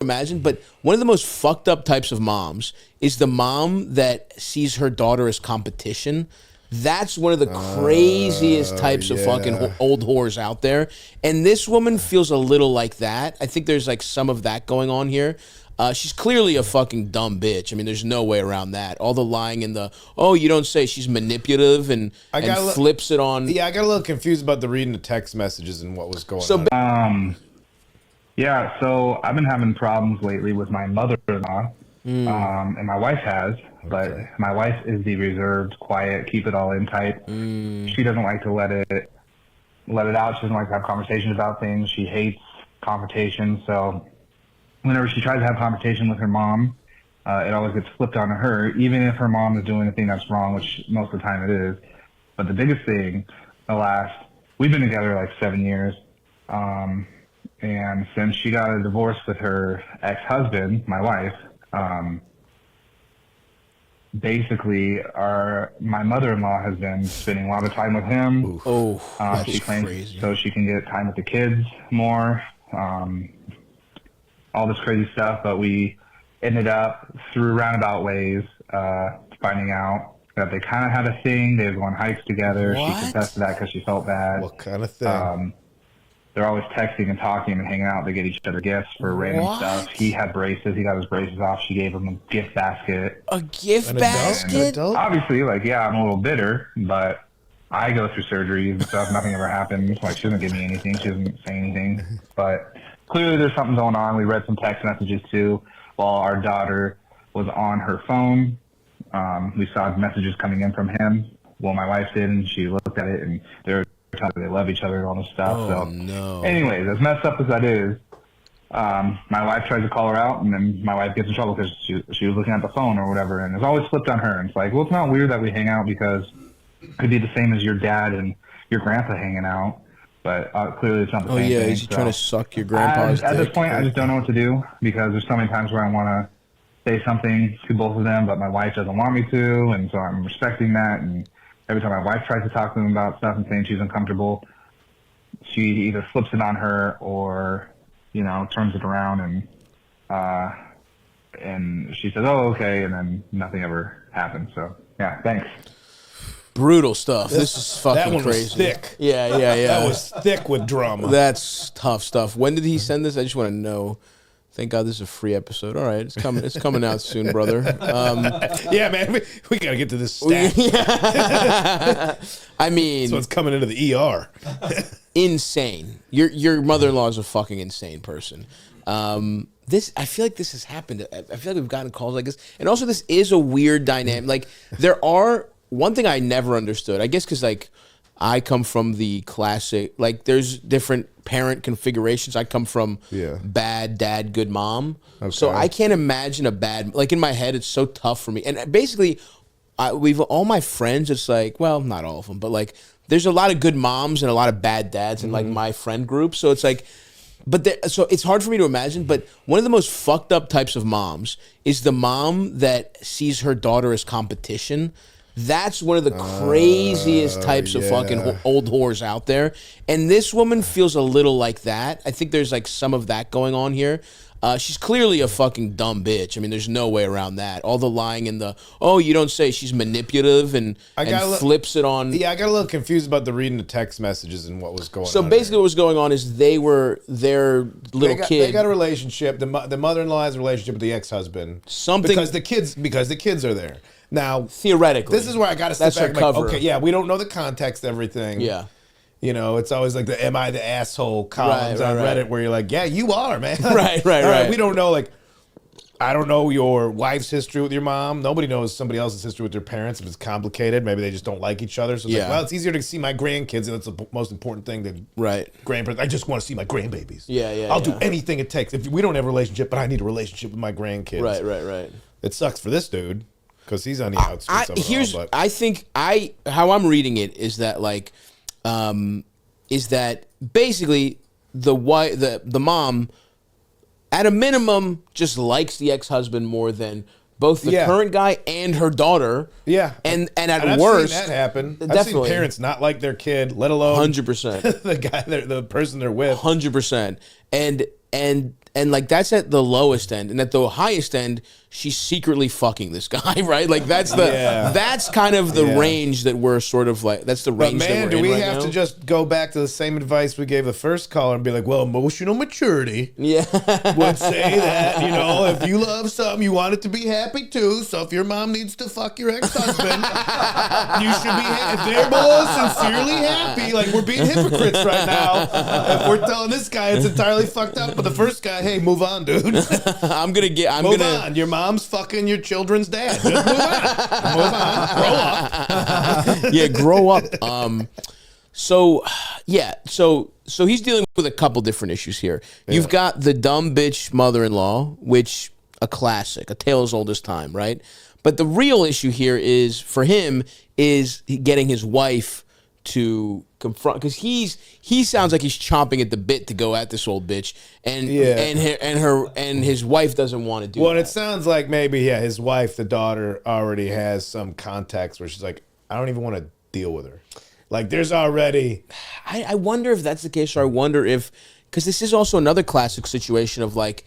imagine, but one of the most fucked up types of moms is the mom that sees her daughter as competition. That's one of the craziest types of fucking old whores out there. And this woman feels a little like that. I think there's like some of that going on here. She's clearly a fucking dumb bitch. I mean, there's no way around that. All the lying and the, oh, you don't say. She's manipulative and flips it on. Yeah, I got a little confused about the reading the text messages and what was going on. Yeah, so I've been having problems lately with my mother-in-law, and my wife has, but my wife is the reserved, quiet, keep it all in type. She doesn't like to let it out. She doesn't like to have conversations about things. She hates confrontation. So whenever she tries to have confrontation with her mom, it always gets flipped onto her, even if her mom is doing a thing that's wrong, which most of the time it is. But the biggest thing, we've been together like 7 years. And since she got a divorce with her ex-husband, my wife, basically my mother-in-law has been spending a lot of time with him. She claims crazy. So she can get time with the kids more, all this crazy stuff. But we ended up, through roundabout ways, finding out that they kind of had a thing. They would go on hikes together. What? She confessed to that because she felt bad. What kind of thing? They're always texting and talking and hanging out. They get each other gifts for random stuff. He had braces. He got his braces off. She gave him a gift basket. A gift basket? Obviously, like, yeah, I'm a little bitter, but I go through surgeries and stuff. Nothing ever happens. Like, she doesn't give me anything. She doesn't say anything. But clearly there's something going on. We read some text messages, too, while our daughter was on her phone. We saw messages coming in from him. Well, my wife did, and she looked at it, and they love each other and all this stuff. Anyways, as messed up as that is, my wife tries to call her out, and then my wife gets in trouble because she was looking at the phone or whatever, and it's always flipped on her. And it's like, well, it's not weird that we hang out because it could be the same as your dad and your grandpa hanging out, but clearly it's not the same thing. He's trying to suck your grandpa's At this point, I just don't know what to do because there's so many times where I want to say something to both of them, but my wife doesn't want me to, and so I'm respecting that. And every time my wife tries to talk to them about stuff and saying she's uncomfortable, she either flips it on her or, turns it around and she says, "Oh, okay," and then nothing ever happens. So yeah, thanks. Brutal stuff. This is fucking crazy. That one was thick. Yeah. That was thick with drama. That's tough stuff. When did he send this? I just want to know. Thank God this is a free episode. All right, it's coming out soon, brother. Yeah, man, we gotta get to this stat. I mean, so it's coming into the ER. Insane. Your mother-in-law is a fucking insane person. I feel like this has happened. I feel like we've gotten calls like this, and also this is a weird dynamic. Like one thing I never understood. I guess because like I come from the classic, like there's different parent configurations. I come from bad dad, good mom. Okay. So I can't imagine a bad, like in my head, it's so tough for me. And basically, all my friends, it's like, well, not all of them, but like there's a lot of good moms and a lot of bad dads in like my friend group. So it's like, so it's hard for me to imagine, but one of the most fucked up types of moms is the mom that sees her daughter as competition. That's one of the craziest types of fucking old whores out there. And this woman feels a little like that. I think there's like some of that going on here. She's clearly a fucking dumb bitch. I mean, there's no way around that. All the lying and the, oh, you don't say. She's manipulative and flips it on. Yeah, I got a little confused about the reading the text messages and what was going on. So basically what was going on is their little kid. They got a relationship. The mother-in-law has a relationship with the ex-husband. Because the kids are there. Now, theoretically, this is where I got to step back. Like, okay, yeah, we don't know the context of everything. Yeah. It's always like the "Am I the asshole?" columns on Reddit where you're like, yeah, you are, man. Right. We don't know, like, I don't know your wife's history with your mom. Nobody knows somebody else's history with their parents. If it's complicated, maybe they just don't like each other. So it's like, well, it's easier to see my grandkids, and that's the most important thing than grandparents. I just want to see my grandbabies. I'll do anything it takes. If we don't have a relationship, but I need a relationship with my grandkids. Right. It sucks for this dude. Because he's on the outskirts of it all. But I think how I'm reading it is that like, is that basically the mom, at a minimum, just likes the ex-husband more than both the current guy and her daughter. Yeah, and at worst, I've seen that happen. I've seen parents not like their kid, let alone 100% the guy, the person they're with. 100%, and like that's at the lowest end, and at the highest end, she's secretly fucking this guy, right? Like that's that's kind of the range that we're sort of like. That's the range. But man, that we're do we right have now. to just go back to the same advice we gave the first caller and be like, well, emotional maturity would say that, you know, if you love something, you want it to be happy too. So if your mom needs to fuck your ex-husband, you should be. If they're both sincerely happy, like we're being hypocrites right now. If we're telling this guy it's entirely fucked up, but the first guy, hey, move on, dude. Move on. Your mom's fucking your children's dad. Just move on. Move on. Grow up. Yeah, grow up. So he's dealing with a couple different issues here. Yeah. You've got the dumb bitch mother-in-law, which a classic, a tale as old as time, right? But the real issue here is for him is getting his wife to confront, because he sounds like he's chomping at the bit to go at this old bitch, and his wife doesn't want to do. Well, that. It sounds like maybe his wife, the daughter, already has some context where she's like, I don't even want to deal with her. Like there's already. I wonder if that's the case, or I wonder if, because this is also another classic situation of like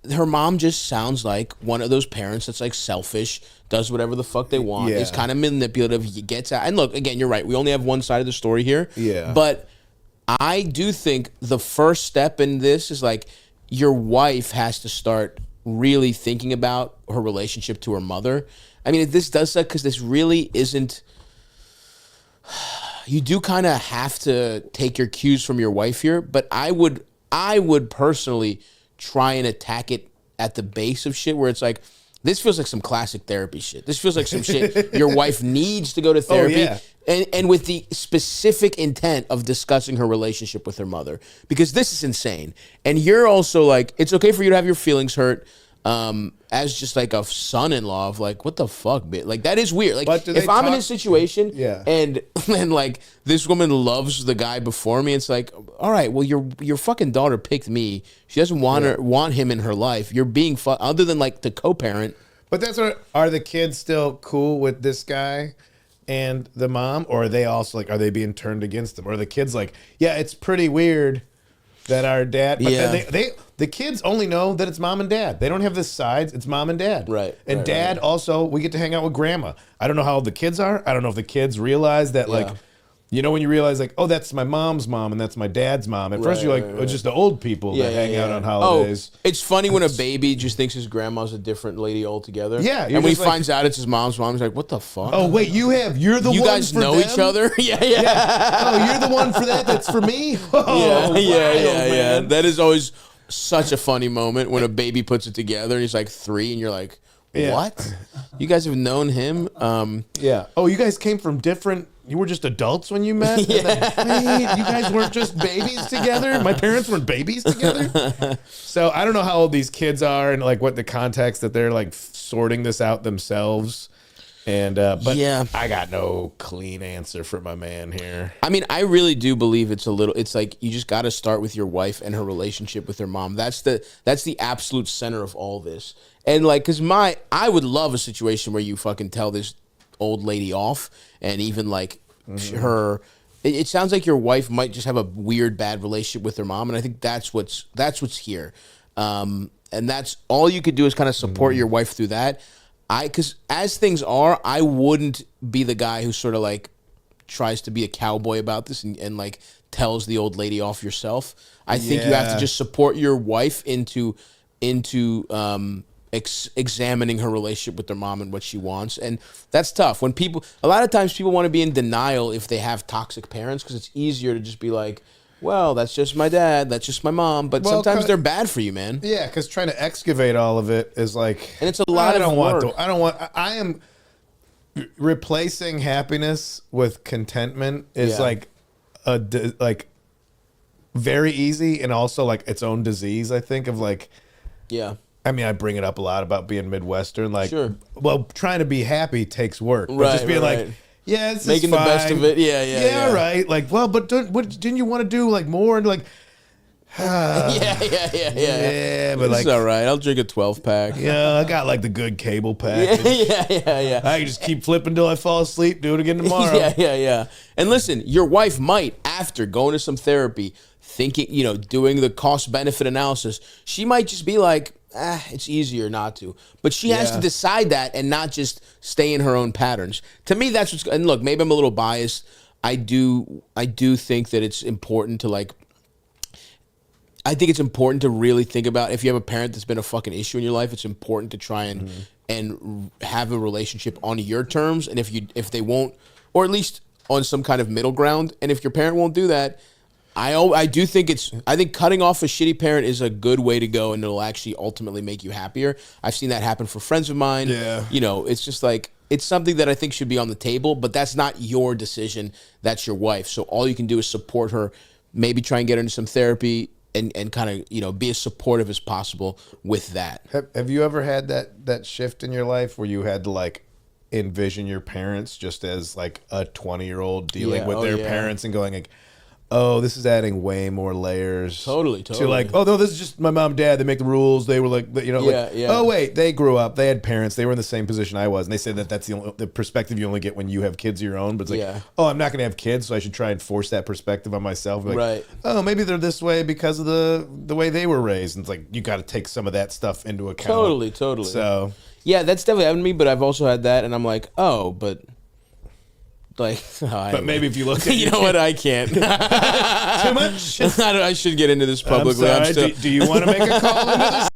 her mom just sounds like one of those parents that's like selfish, does whatever the fuck they want, is kind of manipulative, gets out. And look, again, you're right. We only have one side of the story here. Yeah. But I do think the first step in this is like your wife has to start really thinking about her relationship to her mother. I mean, if this does that, because this really isn't. You do kind of have to take your cues from your wife here, but I would personally try and attack it at the base of shit where it's like, this feels like some classic therapy shit. This feels like some shit your wife needs to go to therapy, and with the specific intent of discussing her relationship with her mother, because this is insane. And you're also like, it's okay for you to have your feelings hurt, as just like a son-in-law of like, what the fuck, bitch? Like that is weird. Like if I'm in a situation and like this woman loves the guy before me, it's like, all right, well your fucking daughter picked me. She doesn't want him in her life. You're being other than like the co-parent. But that's what, are the kids still cool with this guy and the mom, or are they also like, are they being turned against them? Or are the kids like, yeah, it's pretty weird that our dad, but then the kids only know that it's mom and dad. They don't have the sides. It's mom and dad. Right. And dad also, we get to hang out with grandma. I don't know how old the kids are. I don't know if the kids realize that, like, you know, when you realize, like, oh, that's my mom's mom and that's my dad's mom. At first, you're like, oh, just the old people that hang out on holidays. Oh, it's funny when a baby just thinks his grandma's a different lady altogether. Yeah. And when he finds out it's his mom's mom, he's like, what the fuck? Oh, wait, you're the one. You guys know each other? Yeah. Oh, you're the one for that? That's for me? Oh, yeah. That is always such a funny moment when a baby puts it together and he's like 3 and you're like, what? You guys have known him? Yeah. Oh, you guys came from different. You were just adults when you met? Yeah. Wait, you guys weren't just babies together? My parents weren't babies together? So I don't know how old these kids are and like what the context that they're like sorting this out themselves. And but I got no clean answer for my man here. I mean, I really do believe it's like you just got to start with your wife and her relationship with her mom. That's the absolute center of all this. And like, cause I would love a situation where you fucking tell this old lady off, and even like her. It sounds like your wife might just have a weird bad relationship with her mom, and I think that's what's here. And that's all you could do is kind of support your wife through that. Because as things are, I wouldn't be the guy who sort of like tries to be a cowboy about this and like tells the old lady off yourself. I think you have to just support your wife into examining her relationship with their mom and what she wants. And that's tough. When a lot of times people want to be in denial if they have toxic parents, because it's easier to just be like, well, that's just my dad, that's just my mom. But sometimes they're bad for you, man. Yeah, because trying to excavate all of it is like, and it's a lot of work. I am replacing happiness with contentment is like very easy, and also like its own disease. I think of like, I mean, I bring it up a lot about being Midwestern. Like, well, trying to be happy takes work. But just being like, yeah, it's making the best of it. Yeah. Right. Like, well, but didn't you want to do like more? And like, yeah. But like, it's all right. I'll drink a 12-pack. Yeah, I got like the good cable pack. Yeah. I can just keep flipping till I fall asleep. Do it again tomorrow. Yeah. And listen, your wife might, after going to some therapy, thinking, doing the cost benefit analysis, she might just be like, it's easier not to. But she has to decide that and not just stay in her own patterns. To me, that's what's, and look, maybe I'm a little biased. I do think that it's important to I think it's important to really think about, if you have a parent that's been a fucking issue in your life, it's important to try and have a relationship on your terms. And if they won't, or at least on some kind of middle ground, and if your parent won't do that, I think cutting off a shitty parent is a good way to go, and it'll actually ultimately make you happier. I've seen that happen for friends of mine. Yeah. It's just like, it's something that I think should be on the table, but that's not your decision. That's your wife. So all you can do is support her, maybe try and get her into some therapy, and kind of, be as supportive as possible with that. Have you ever had that shift in your life where you had to envision your parents just as a 20-year-old dealing with their parents and going oh, this is adding way more layers. Totally. To oh, no, this is just my mom and dad. They make the rules. They were oh, wait, they grew up. They had parents. They were in the same position I was. And they said that's the perspective you only get when you have kids of your own. But it's oh, I'm not going to have kids, so I should try and force that perspective on myself. Right. Oh, maybe they're this way because of the way they were raised. And it's you got to take some of that stuff into account. Totally. So. Yeah, that's definitely happened to me, but I've also had that, and I'm like, oh, but... but maybe if you look at you know what, I can't. Too much? I should get into this publicly. I'm sorry. Do you want to make a call into this?